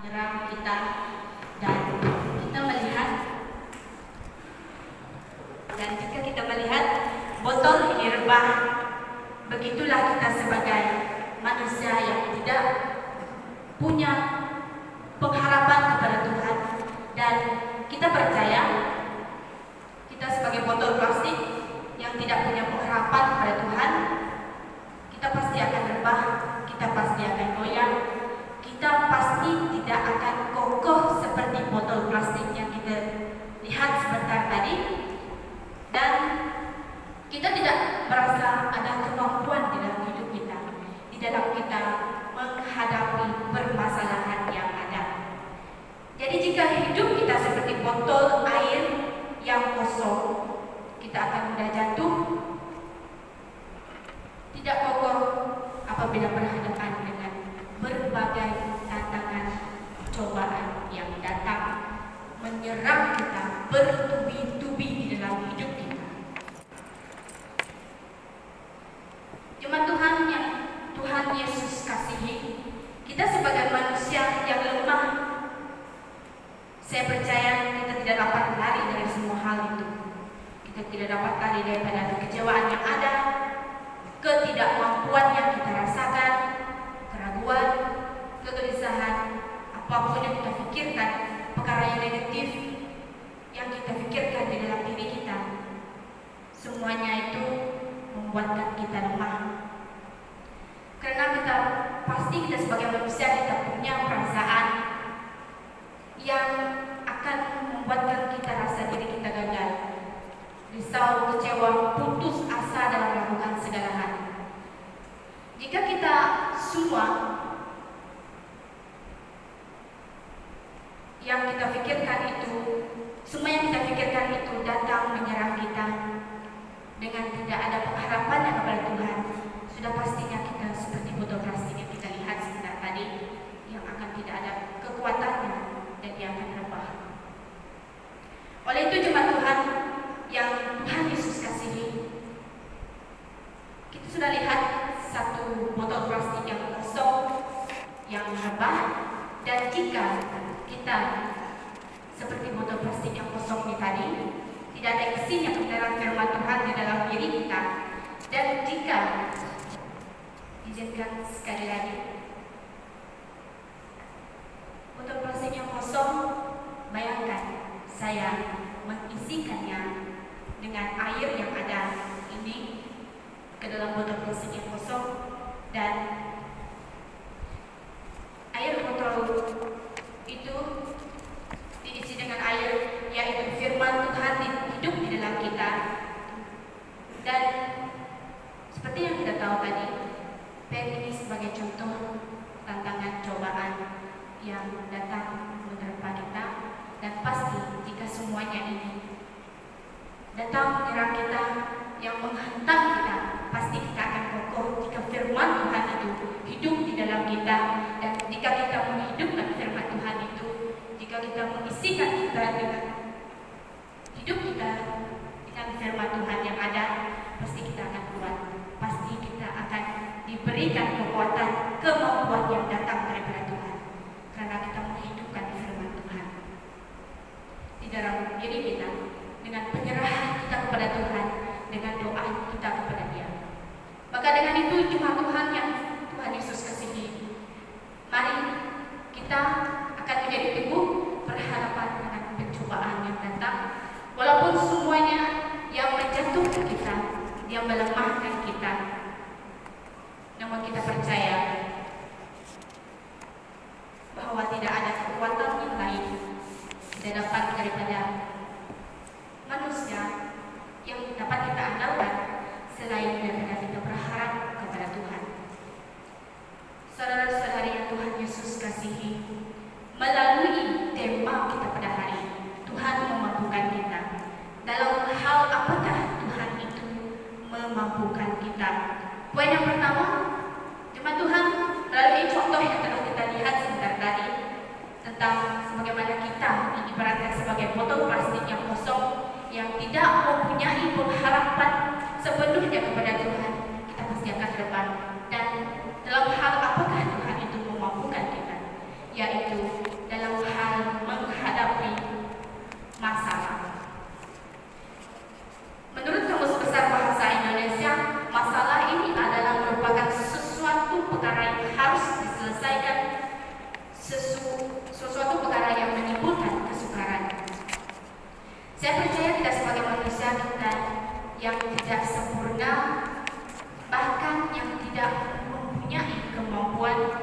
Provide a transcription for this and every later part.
menyerang kita, dan jika kita melihat botol ini rebah, begitulah kita sebagai manusia yang tidak punya pengharapan kepada Tuhan, dan kita percaya kita sebagai botol plastik yang tidak punya pengharapan kepada Tuhan, kita pasti akan rebah, kita pasti akan goyah, kita pasti tidak akan kokoh seperti botol plastik yang kita lihat sebentar tadi, dan kita tidak merasa ada kemampuan di dalam hidup kita, di dalam kita menghadapi permasalahan yang ada. Jadi jika hidup kita seperti botol air yang kosong, kita akan mudah jatuh, tidak kokoh apabila berhadapan dengan berbagai tantangan, cobaan yang datang menyerang kita bertubi-tubi di dalam hidup kita. Jemaat Tuhan yang Tuhan Yesus kasihi, kita sebagai manusia yang lemah, saya percaya kita tidak dapat lari dari semua hal itu. Kita tidak dapat lari daripada kekecewaan yang ada, ketidakmampuan yang kita rasakan, keraguan, kegelisahan, apapun yang kita pikirkan, perkara yang negatif yang kita pikirkan di dalam diri kita, semuanya itu membuatkan kita lemah. Karena kita sebagai manusia kita punya perasaan yang akan membuatkan kita rasa diri kita gagal, risau, kecewa, putus asa dalam melakukan segala hal. Jika kita semua yang kita pikirkan itu, semua yang kita pikirkan itu datang menyerang kita dengan tidak ada pengharapan kepada Tuhan, sudah pastinya kita seperti botol plastik yang kita lihat sebentar tadi, yang akan tidak ada kekuatannya dan dia akan rebah. Oleh itu jemaat Tuhan yang Tuhan Yesus kasihi, kita sudah lihat satu botol plastik yang kosong, yang rebah, dan jika kita seperti botol plastik yang kosong ini tadi, tidak ada isinya kebenaran firman Tuhan di dalam diri kita, dan jika izinkan sekali lagi botol plastik yang kosong, bayangkan saya mengisikannya dengan air yang ada ini ke dalam botol plastik yang kosong, dan air botol itu diisi dengan air, yaitu firman Tuhan hidup di dalam kita. Dan seperti yang kita tahu tadi, pen ini sebagai contoh tantangan cobaan yang datang menerpa kita, dan pasti jika semuanya ini datang menyerang kita, yang menghantam kita, pasti kita akan kokoh jika firman Tuhan itu hidup di dalam kita. Dan jika kita menghidupkan firman Tuhan itu, jika kita mengisikan kita dengan hidup kita dengan firman Tuhan yang ada, pasti kita akan kuat, pasti kita akan diberikan kekuatan, kemampuan yang datang daripada Tuhan, karena kita menghidupkan firman Tuhan di dalam diri kita, dengan penyerahan kita kepada Tuhan, dengan doa kita kepada Dia. Maka dengan itu jemaat Tuhan yang Tuhan Yesus kasihi, mari kita akan menjadi teguh berhadapan dengan pencobaan yang datang, walaupun semuanya yang menjatuhkan kita, yang melemahkan kita, namun kita percaya bahwa tidak ada kekuatan yang lain tidak dapat daripada manusia yang dapat kita andalkan selain daripada kita berharap kepada Tuhan. Saudara-saudari yang Tuhan Yesus kasihi, melalui tema kita pada hari ini, Tuhan memampukan kita. Dalam hal apakah Tuhan itu memampukan kita? Poin yang pertama, jemaat Tuhan, melalui contoh yang telah kita lihat sebentar tadi, tentang sebagaimana kita diibaratkan sebagai botol plastik yang kosong, yang tidak mempunyai pengharapan sepenuhnya kepada Tuhan, kita pasti akan rebah. Dan dalam hal apakah Tuhan itu memampukan kita? Yaitu tidak sempurna, bahkan yang tidak mempunyai kemampuan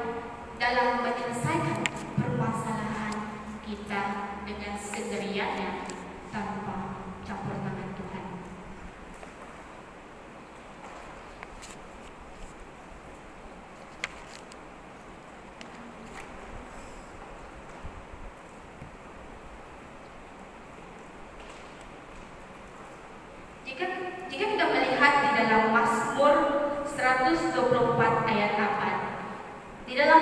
dalam menyelesaikan permasalahan kita dengan sendiriannya tanpa campur tangan Tuhan. Jika kita melihat di dalam Mazmur 124 ayat 4, di dalam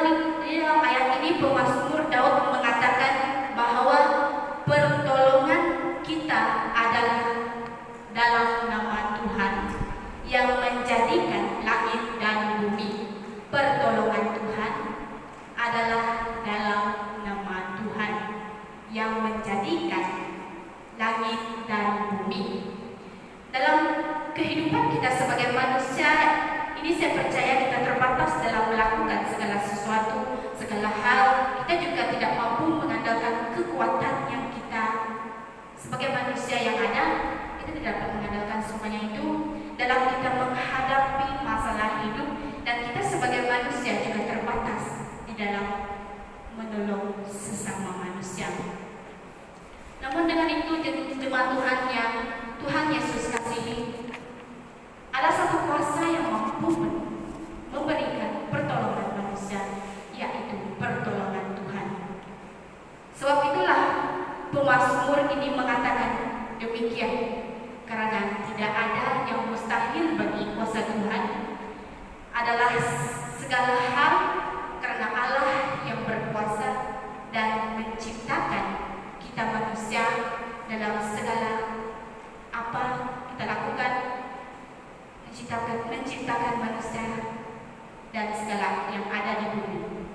ayat ini pemazmur Daud mengatakan bahwa pertolongan kita adalah dalam nama Tuhan yang menjadikan langit dan bumi. Pertolongan Tuhan adalah dalam nama Tuhan yang menjadikan langit dan bumi. Dalam kehidupan kita sebagai manusia ini, saya percaya kita terbatas dalam melakukan segala sesuatu, segala hal. Kita juga tidak mampu mengandalkan kekuatan yang kita sebagai manusia yang ada. Kita tidak dapat mengandalkan semuanya itu dalam kita menghadapi masalah hidup, dan kita sebagai manusia juga terbatas di dalam menolong sesama manusia. Namun dengan itu, jemaat Tuhan yang Tuhan Yesus kasihi, ada satu kuasa yang mampu memberikan pertolongan manusia, yaitu pertolongan Tuhan. Sebab itulah pemazmur ini mengatakan demikian, karena tidak ada yang mustahil bagi kuasa Tuhan. Adalah segala hal karena Allah yang berkuasa dan menciptakan kita manusia dalam segala apa kita lakukan, menciptakan manusia dan segala yang ada di bumi.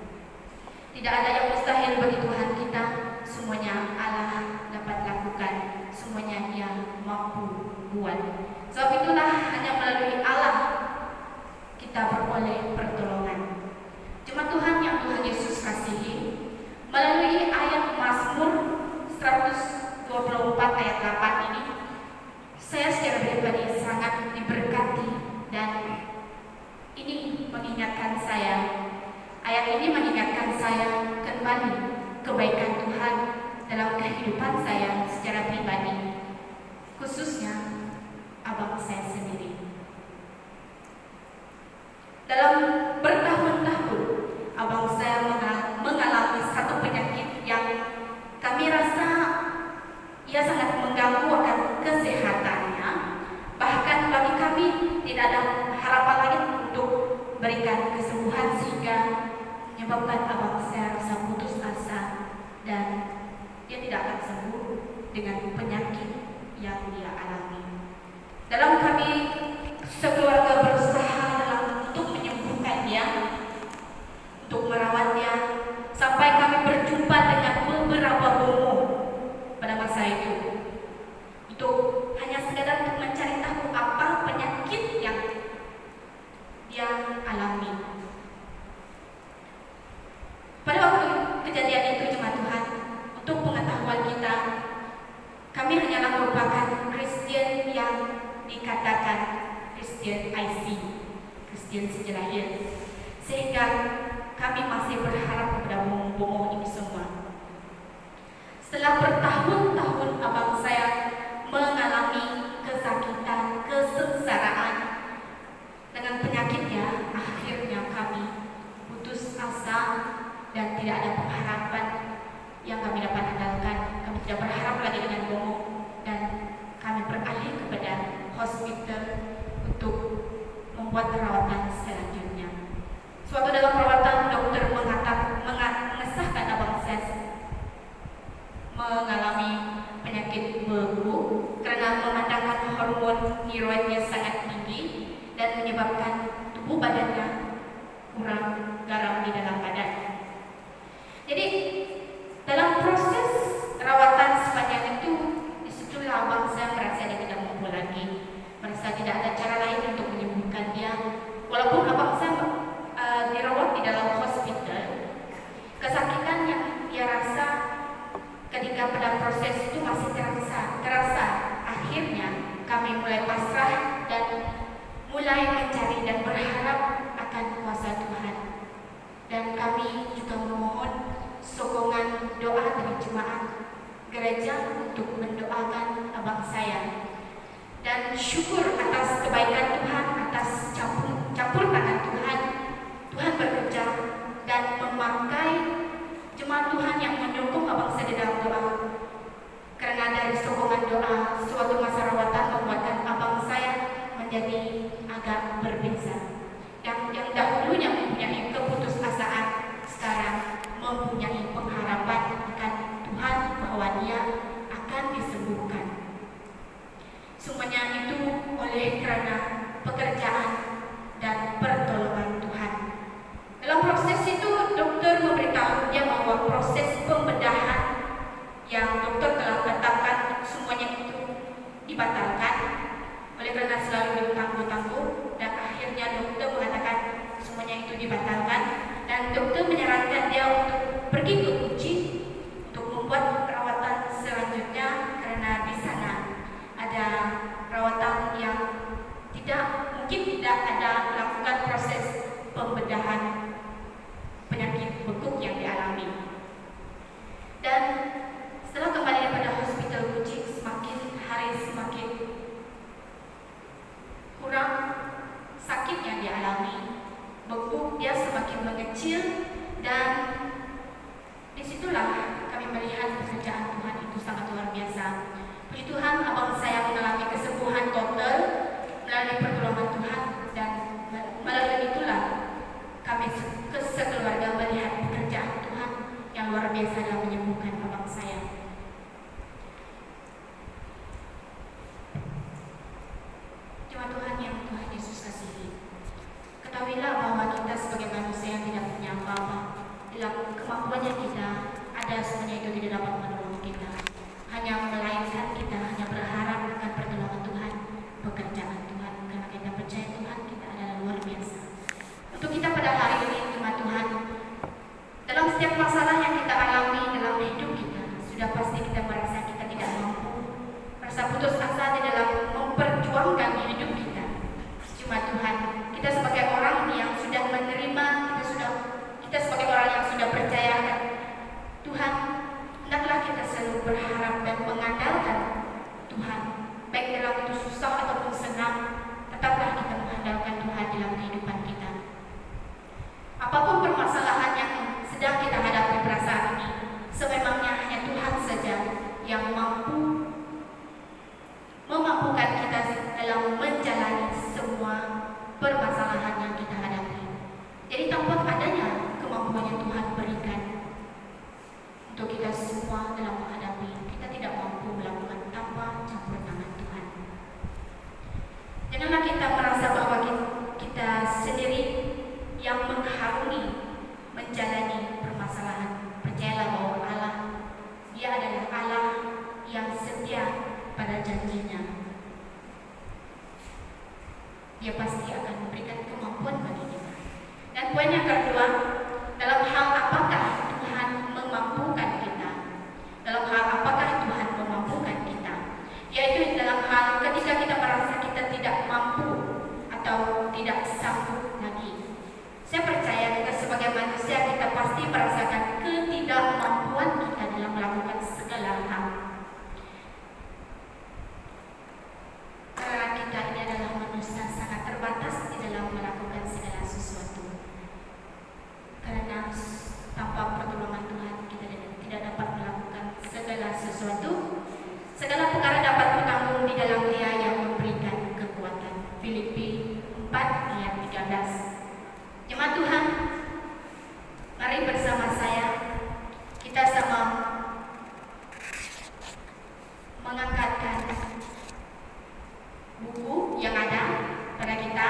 Tidak ada yang mustahil bagi Tuhan kita. Semuanya Allah dapat lakukan, semuanya Dia mampu buat. Sebab itulah hanya melalui Allah kita beroleh pertolongan. Jemaat Tuhan yang Tuhan Yesus kasihi, melalui ayat Mazmur 124 ayat 8 ini, saya secara pribadi sangat diberkati, dan ini mengingatkan saya, ayat ini mengingatkan saya kembali kebaikan Tuhan dalam kehidupan saya secara pribadi, khususnya abang saya sendiri. Dalam bertahun-tahun, abang saya mengalami satu penyakit yang kami rasa ia sangat mengganggu akan kesehatannya. Bahkan bagi kami tidak ada harapan lagi untuk berikan kesembuhan, sehingga menyebabkan abang saya rasa putus asa dan dia tidak akan sembuh dengan penyakit yang dia alami. Dalam kami sekeluarga berusaha untuk menyembuhkan dia, untuk merawatnya, sampai kami berjumpa dengan beberapa bomo pada masa itu, untuk hanya sekadar untuk mencari tahu apa penyakit yang dia alami. Pada waktu kejadian itu, jemaat Tuhan, untuk pengetahuan kita, kami hanyalah merupakan Kristen yang dikatakan Kristen IC, Kristen sejak lahir, sehingga kami masih berharap kepada bomo-bomo ini semua. Setelah bertahun-tahun abang saya mengalami kesakitan, kesengsaraan dengan penyakitnya, akhirnya kami putus asa dan tidak ada pengharapan yang kami dapat andalkan. Kami tidak berharap lagi dengan bomo, dan kami beralih kepada hospital untuk membuat perawatan selanjutnya. Suatu dalam perawatan, dokter mengesahkan abang saya mengalami penyakit beku karena memandangkan hormon tiroidnya sangat tinggi dan menyebabkan tubuh badannya kurang garam di dalam badan. Jadi dalam proses perawatan sepanjang itu, disitulah abang saya merasa dia tidak mampu lagi, merasa tidak ada cara lain untuk menyembuhkan dia. Walaupun abang saya dirawat di dalam hospital, kesakitan yang dia rasa ketika pada mulai mencari dan berharap akan kuasa Tuhan. Dan kami juga memohon sokongan doa dari jemaat gereja untuk mendoakan abang saya. Dan syukur atas kebaikan Tuhan, atas campur tangan Tuhan. Tuhan bekerja dan memakai jemaat Tuhan yang mendukung abang saya di dalam doa. Karena dari sokongan doa, suatu masa rawatan membuatkan abang saya menjadi agak berbeza. Yang dahulunya mempunyai keputusasaan, sekarang mempunyai pengharapan akan Tuhan bahwa dia akan disembuhkan. Semuanya itu oleh karena pekerjaan dan pertolongan Tuhan. Dalam proses itu, dokter memberitahu dia bahwa proses pembedahan yang dokter telah tetapkan semuanya itu dibatalkan oleh karena selalu ditangguh-tangguh, dan akhirnya dokter mengatakan semuanya itu dibatalkan, dan dokter menyarankan dia untuk pergi ke Uji untuk membuat perawatan selanjutnya karena di sana ada perawatan yang mungkin tidak ada melakukan proses pembedahan penyakit bekuk yang dialami. Dan setelah kembali daripada hospital Uji, semakin hari semakin kurang sakit yang dialami, bekuk dia semakin mengecil, dan disitulah kami melihat pekerjaan Tuhan itu sangat luar biasa. Puji Tuhan, abang saya mengalami kesembuhan total melalui pertolongan Tuhan, dan melalui itulah kami sekeluarga melihat pekerjaan Tuhan yang luar biasa dalam menyembuhkan abang saya. Jemaat Tuhan yang Tuhan Yesus kasihi, ketahuilah bahwa kita sebagai manusia yang tidak punya apa-apa, dalam kemampuannya kita ada semuanya itu tidak dapat menolong kita. Hanya melainkan kita hanya berharap akan pertolongan Tuhan, pekerjaan Tuhan, karena kita percaya Tuhan kita adalah luar biasa. Untuk kita pada hari ini, jemaat Tuhan, dalam setiap masalah yang kita alami dalam hidup kita, sudah pasti kita merasa kita tidak mampu, merasa putus asa di dalam memperjuangkan hidup kita. Jemaat Tuhan, kita sebagai orang yang sudah menerima, kita sebagai orang yang sudah percaya Tuhan, hendaklah kita selalu berharap dan mengandalkan Tuhan, baik dalam itu susah ataupun senang, tetaplah kita mengandalkan Tuhan dalam kehidupan kita. Apapun permasalahan yang sedang kita hadapi pada saat ini, sememangnya hanya Tuhan saja yang memampukan kita dalam menjalani semua permasalahan yang kita hadapi. Jadi tanpa adanya kemampuan yang Tuhan berikan untuk kita semua dalam menghadapi, kita tidak mampu melakukan tanpa campur tangan Tuhan. Janganlah kita merasa bahwa kita sendiri yang mengharungi menjalani permasalahan. Percayalah bahwa Allah, Dia adalah Allah yang setia pada janjinya. Dia pasti akan memberikan kemampuan bagi kita. Dan poin yang kedua, dalam hal apakah Tuhan memampukan kita? Dalam hal apakah Tuhan memampukan kita? Yaitu dalam hal ketika kita merasa kita tidak mampu atau tidak sanggup lagi. Saya percaya kita sebagai manusia, kita pasti merasakan ketidakmampuan kita dalam melakukan segala hal. Karena kita ini adalah manusia sangat terbatas di dalam melakukan segala sesuatu. Karena tanpa pertolongan Tuhan kita tidak dapat melakukan segala sesuatu. Segala perkara dapat bertanggung di dalam Dia yang memberikan kekuatan. Filipi 4 ayat 13. Jemaat Tuhan, mari bersama saya kita sama mengangkatkan buku yang ada pada kita.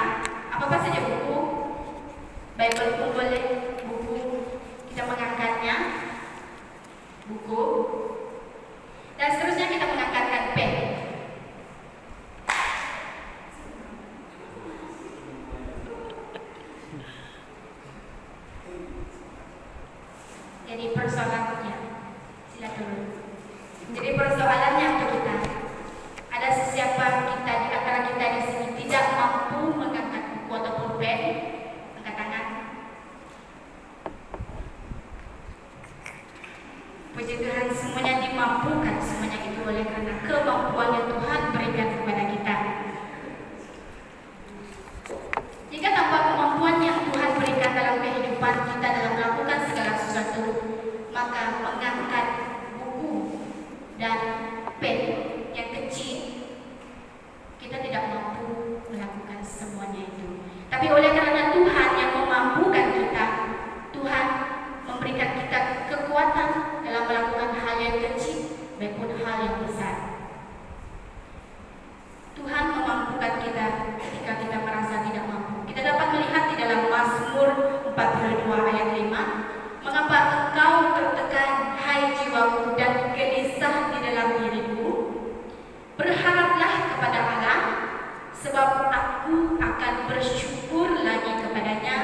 Apa saja buku, Bible pun boleh, buku kita mengangkatnya, buku, dan seterusnya kita mengangkatkan pen. Jadi persoalannya, silakan. Jadi persoalannya untuk kita, ada sesiapa kita di antara kita di sini tidak mampu mengangkat Puji Tuhan, semuanya dimampukan, semuanya itu oleh karena kemampuan yang Tuhan berikan kepada kita. Jika tanpa kemampuan yang Tuhan berikan dalam kehidupan kita dalam melakukan segala sesuatu, maka mengangkat buku dan pen yang kecil, kita tidak mampu melakukan semuanya itu. Tapi oleh karena Tuhan yang memampukan kita, Tuhan memberikan kita kekuatan dalam melakukan hal yang kecil maupun hal yang besar. Tuhan memampukan kita ketika kita merasa tidak mampu. Kita dapat melihat di dalam Mazmur 42 ayat 5, mengapa engkau tertekan, hai jiwaku, dan gelisah di dalam diriku? Berharaplah kepada Allah, sebab aku akan bersyukur lagi kepadanya,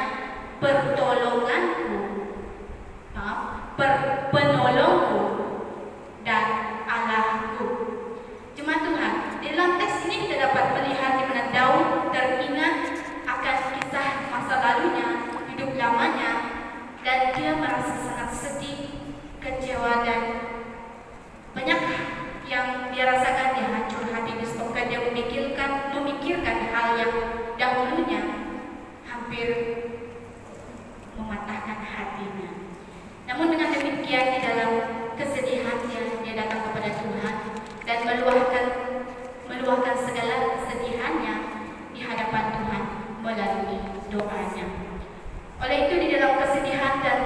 penolongku dan Allahku. Jemaat Tuhan, di dalam teks ini kita dapat melihat di mana Daud teringat akan kisah masa lalunya, hidup lamanya, dan dia merasa sangat sedih, kecewa, dan banyak yang dia rasakan. Dia hancur hati disebabkan dia memikirkan hal yang dahulunya hampir mematahkan hatinya. Namun dengan demikian, di dalam kesedihannya dia datang kepada Tuhan dan meluahkan segala kesedihannya di hadapan Tuhan melalui doanya. Oleh itu, di dalam kesedihan dan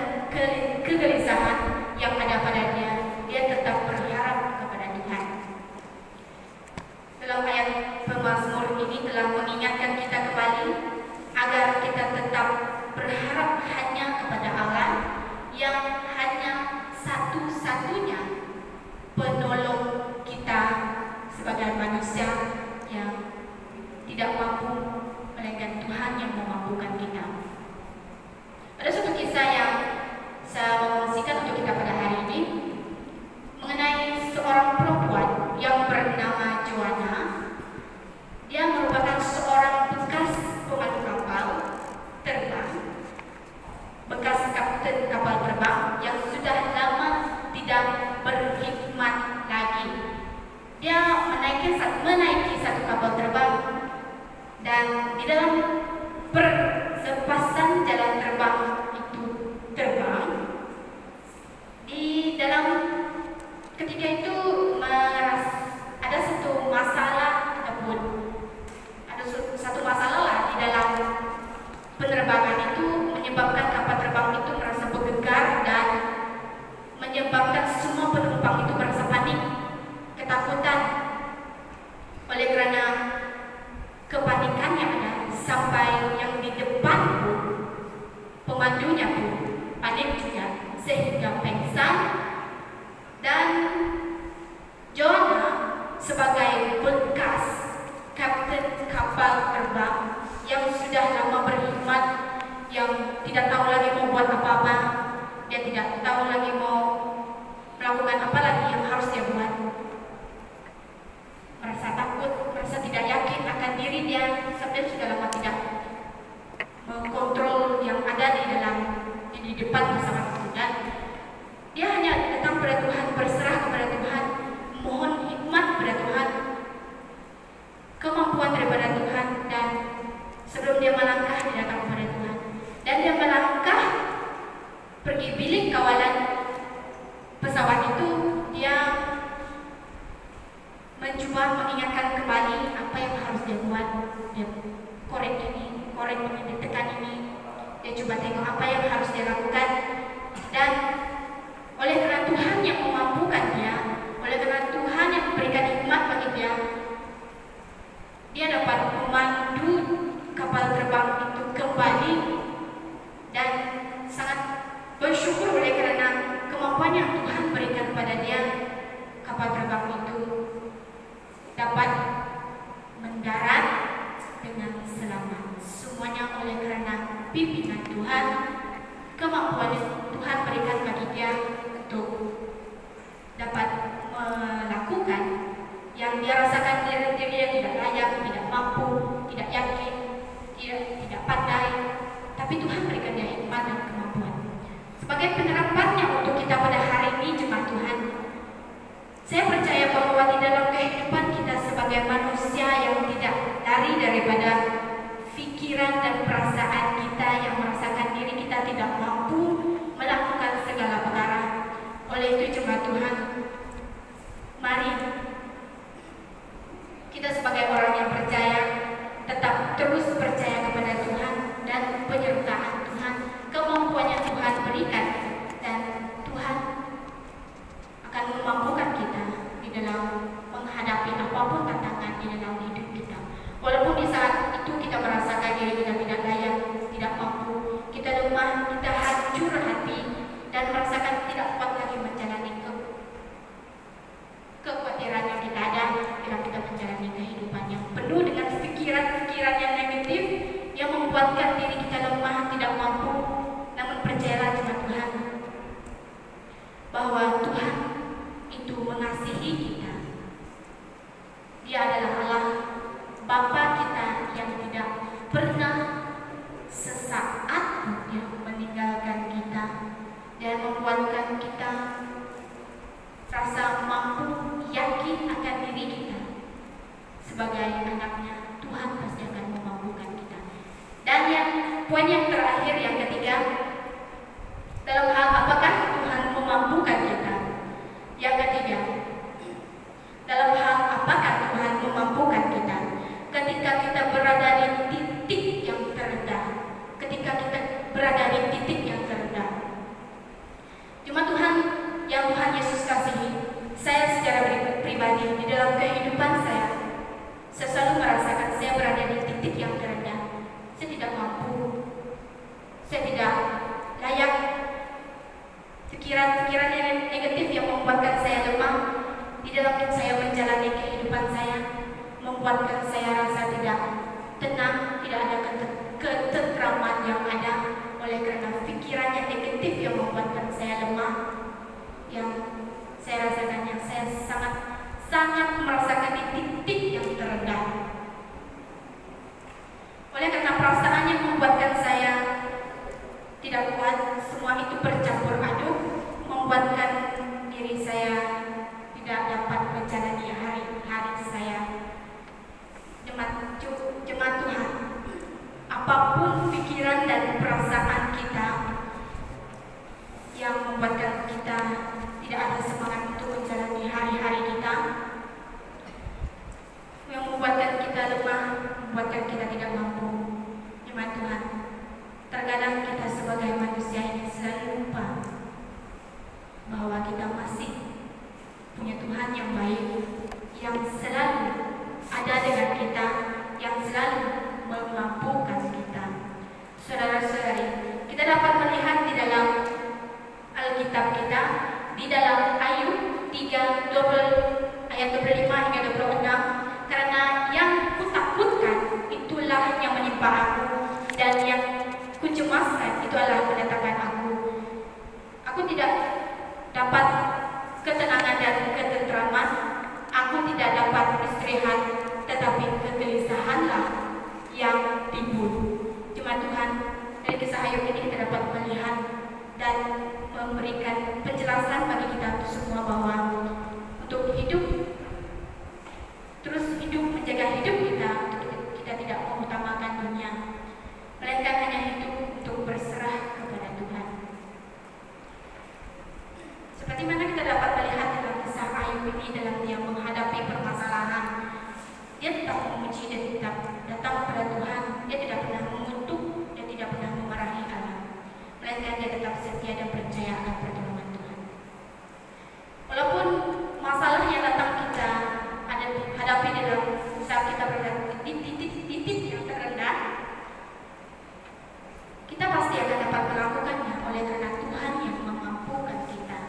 kegelisahan yang ada padanya, dia tetap berharap kepada Tuhan. Dalam ayat pemazmur ini telah mengingatkan kita kembali agar kita tetap berharap hanya kepada Allah yang hanya satu-satunya penolong kita sebagai manusia yang tidak mampu, melainkan Tuhan yang memampukan kita. Ada satu kisah yang saya mau kongsikan untuk kita pada hari ini mengenai seorang perempuan yang bernama Joanna. Dia merupakan seorang bekas pemandu kapal terbang, bekas kapten kapal terbang yang sudah lama tidak berkhidmat lagi. Dia menaiki satu kapal terbang, dan di dalam perlepasan jalan terbang itu terbang, di dalam ketika itu ada satu masalah ataupun ada satu masalah lah di dalam penerbangan itu, menyebabkan kapal terbang itu merasa bergegar dan menyebabkan semua penumpang itu merasa panik, ketakutan. Oleh karena kepanikannya ada, sampai yang di depan pun pemandunya pun panik juga sehingga pingsan. Dan Joanna sebagai bekas kapten kapal terbang yang sudah lama berkhidmat, yang tidak tahu lagi mau buat apa-apa, dia tidak tahu lagi mau melakukan apa lagi yang harus dia buat, merasa takut, merasa tidak yakin akan diri dia, sampai sudah lama tidak mengkontrol yang ada di depan pesawat itu. Dan dia hanya datang kepada Tuhan, berserah kepada Tuhan, mohon hikmat kepada Tuhan, kemampuan daripada Tuhan. Dan sebelum dia melangkah, dia datang kepada Tuhan, dan dia melangkah pergi bilik kawalan pesawat itu. Dia mencoba mengingatkan kembali apa yang harus dia buat. Dia korek ini, ditekan ini. Dia coba tengok apa yang harus dia lakukan. Dan oleh karena Tuhan yang memampukan dia, oleh karena Tuhan yang memberikan hikmat bagi dia, dia dapat memandu kapal terbang itu kembali, dan sangat bersyukur oleh karena kemampuan yang Tuhan berikan kepada dia. Kapal terbang itu dapat mendarat dengan selamat. Semuanya oleh karena pimpinan Tuhan, kemampuan yang Tuhan berikan bagi dia untuk jemaat Tuhan, mari kita sebagai orang yang percaya tetap terus percaya kepada Tuhan dan penyertaan Tuhan, kemampuan yang Tuhan berikan, dan Tuhan akan memampukan kita di dalam menghadapi apapun tantangan di dalam hidup kita. Walaupun di saat itu kita merasakan diri kita tidak layak, tidak mampu, kita lemah, kita hancur hati, dan merasakan tidak kuat lagi menjalani kekhawatiran yang kita ada dalam kita menjalani kehidupan yang penuh dengan pikiran-pikiran yang negatif yang membuatkan diri kita lemah, tidak mampu. Namun percayalah jemaat Tuhan bahwa Tuhan itu mengasihi kita. Dia adalah Allah Bapa kita yang tidak pernah sesaat pun dia meninggalkan kita dan membuatkan kita rasa mampu, yakin akan diri kita sebagai anaknya. Tuhan pasti akan memampukan kita. Dan poin yang terakhir, yang ketiga, dalam hal apakah Tuhan memampukan kita? Yang ketiga, dalam hal apakah Tuhan memampukan kita? Ketika kita berada di titik yang terendah, ketika kita berada di titik yang terendah. Cuma Tuhan yang Tuhan Yesus kasihi, saya secara pribadi di dalam kehidupan saya selalu merasakan saya berada di titik yang terendah. Saya tidak mampu, saya tidak layak. Pikiran-pikiran yang negatif yang membuatkan saya lemah di dalam saya menjalani kehidupan saya, membuatkan saya rasa tidak tenang, tidak ada ketentraman yang ada, oleh karena pikiran yang negatif yang membuatkan saya lemah, yang saya rasakan, yang saya sangat merasakan di titik yang terendah. Oleh karena perasaan yang membuatkan saya tidak kuat, semua itu bercampur aduk, membuatkan diri saya tidak dapat menjalani hari-hari saya. Jemaat Tuhan, apapun pikiran dan perasaan kita yang membuatkan kita tidak ada semangat untuk menjalani hari-hari kita, yang membuatkan kita lemah, membuatkan kita tidak mampu. Jemaat Tuhan, terkadang kita sebagai manusia ini selalu lupa bahwa kita masih punya Tuhan yang baik, yang selalu ada dengan kita, yang selalu memampukan kita. Saudara-saudari, kita dapat melihat di dalam Alkitab kita, di dalam Ayub 3 ayat 25 hingga 26, karena yang kutakutkan itulah yang menimpa aku, dan yang kucemaskan itu adalah mendatangkan aku. Aku tidak dapat ketenangan dan ketentraman, aku tidak dapat istirahat, tetapi kegelisahanlah yang timbul. Jemaat Tuhan, dari kisah Ayub ini kita dapat melihat dan memberikan penjelasan bagi kita semua bahwa untuk hidup, terus hidup, menjaga hidup kita tidak mengutamakan dunia, melainkan hanya hidup untuk berserah kepada Tuhan. Seperti mana kita dapat melihat dalam kisah Ayub ini, dalam dia menghadapi permasalahan, dia tetap memuji dan tetap datang kepada Tuhan. Dia tidak pernah mengutuk, dia tidak pernah memarahi Allah, melainkan dia tetap setia dan percaya akan pertolongan Tuhan. Walaupun masalah yang datang kita hadapi dalam saat kita berada di titik yang terendah, kita pasti akan dapat melakukannya oleh karena Tuhan yang memampukan kita.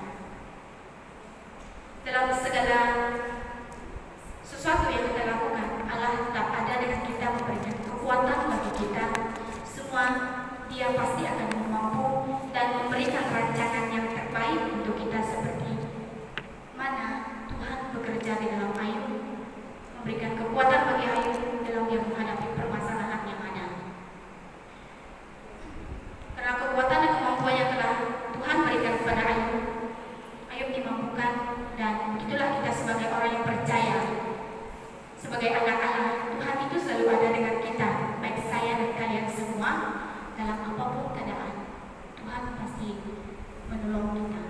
Dalam segala sesuatu yang kita lakukan, Allah tetap ada dengan kita, memberikan kekuatan bagi kita. Semua Dia pasti akan mampu dan memberikan rancangan yang terbaik untuk kita, seperti mana Tuhan bekerja di dalam Ayub, memberikan kekuatan bagi Ayub dalam dia menghadapi permasalahan yang ada. Karena kekuatan dan kemampuan yang telah Tuhan berikan kepada Ayub, Ayub dimampukan. Dan itulah kita sebagai orang yang percaya, sebagai anak Allah, Tuhan itu selalu ada dengan kita, baik saya dan kalian semua, dalam apapun keadaan. Tuhan pasti menolong kita.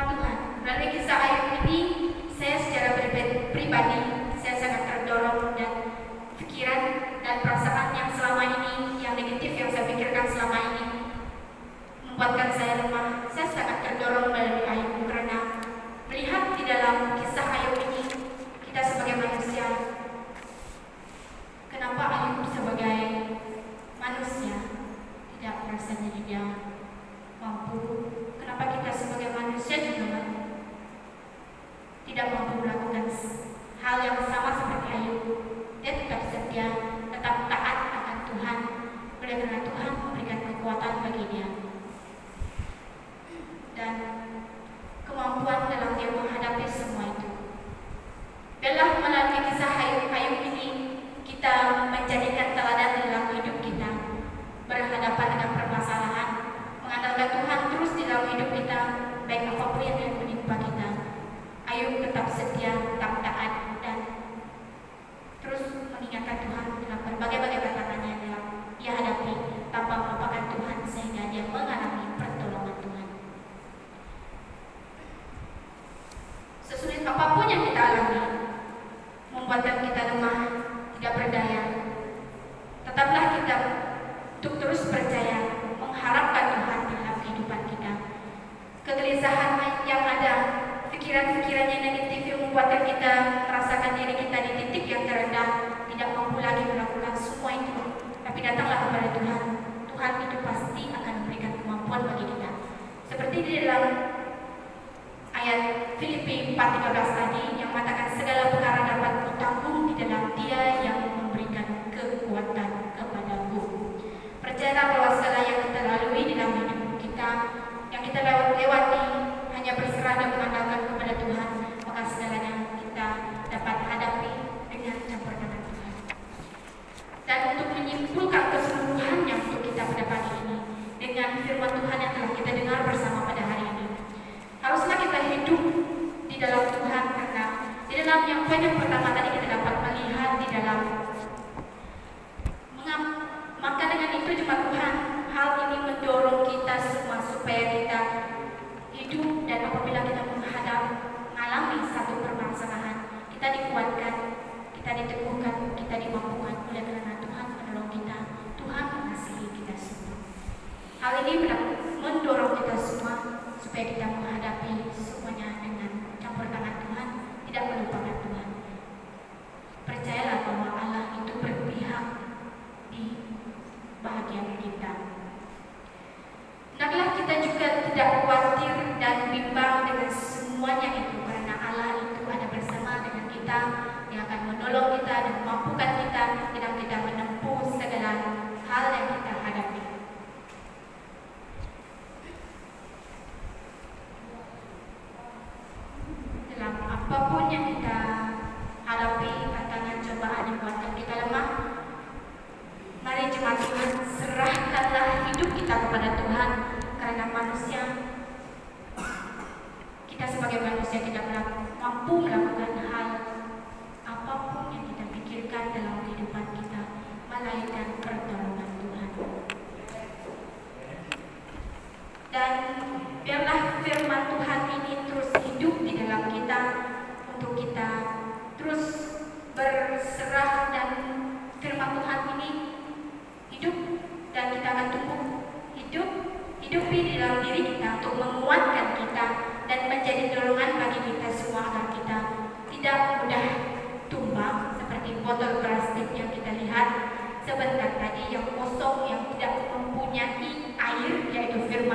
Firman Tuhan. Melalui kisah Ayub ini, saya secara pribadi, saya sangat terdorong dan pikiran dan perasaan yang selama ini, yang negatif yang saya pikirkan selama ini, membuatkan saya lemah. Saya sangat terdorong melalui Ayub karena melihat di dalam kisah Ayub ini, kita sebagai manusia, kenapa Ayub sebagai manusia tidak merasa diri dia mampu? Kenapa kita sebagai manusia juga tidak mampu melakukan hal yang sama seperti Ayub? Dia tetap setia, tetap taat akan Tuhan, oleh karena Tuhan memberikan kekuatan bagi dia dan kemampuan dalam dia menghadapi semua itu. Dalam melalui kisah Ayub ini, kita menjadikan teladan dalam hidup kita, berhadapan dengan permasalahan, mengandalkan Tuhan terus di dalam hidup kita, baik apapun yang menimpa kita. Ayub tetap setia, tetap taat, dan terus mengingatkan Tuhan dalam berbagai-bagai tantangan yang dia hadapi tanpa melupakan Tuhan, sehingga dia mengalami pertolongan Tuhan. Sesulit apapun yang kita alami, membuatkan kita lemah, tidak berdaya, tetaplah kita untuk terus percaya, mengharapkan Tuhan dalam kehidupan kita. Kegelisahan yang ada, pikiran-pikiran yang negatif yang membuatkan kita merasakan diri kita di titik yang terendah, tidak mampu lagi melakukan semua itu, tapi datanglah kepada Tuhan. Tuhan itu pasti akan memberikan kemampuan bagi kita. Seperti di dalam ayat Filipi 4:13 tadi yang mengatakan segala perkara dapat ditanggung di dalam Dia yang memberikan kekuatan kepadaku. Percayalah bahwa segala yang kita lalui di dalam hidup kita, yang kita lewati, hanya berserah dan mengandalkan kepada Tuhan, maka segalanya kita dapat hadapi dengan campur tangan Tuhan. Dan untuk menyimpulkan keseluruhannya untuk kita pada pagi ini, dengan firman Tuhan yang telah kita dengar bersama pada hari ini, haruslah kita hidup di dalam Tuhan, karena di dalam yang poin yang pertama tadi kita dapat melihat di dalam maka dengan itu jemaat Tuhan, hal ini mendorong kita semua supaya kita hidup, dan apabila kita mengalami satu permasalahan, kita dikuatkan, kita diteguhkan, kita dimampukan oleh karena Tuhan menolong kita, Tuhan mengasihi kita semua. Hal ini mendorong kita semua supaya kita menghadapi semuanya dengan campur tangan Tuhan, tidak melupakan Tuhan. Percayalah bahwa Allah itu berpihak di bahagian kita. Hendaklah kita juga tidak khawatir dan bimbang dengan semuanya itu, karena Allah itu ada bersama dengan kita, yang akan menolong kita dan memampukan kita dalam kita menempuh segala hal yang kita hadapi. Dalam apapun yang kita hadapi, tantangan cobaan yang membuatkan kita lemah, mari jemaat Tuhan, serahkanlah hidup kita kepada Tuhan, karena manusia, kita sebagai manusia tidak mampu melakukan hal apapun yang kita pikirkan dalam kehidupan kita, melainkan pertolongan Tuhan. Dan biarlah firman Tuhan ini terus hidup di dalam kita, untuk kita terus berserah, dan firman Tuhan ini hidup dan kita akan tumbuh hidupi di dalam diri kita untuk menguatkan kita dan menjadi dorongan bagi kita semua agar kita tidak mudah tumbang seperti botol plastik yang kita lihat sebentar tadi yang kosong, yang tidak mempunyai air, yaitu firman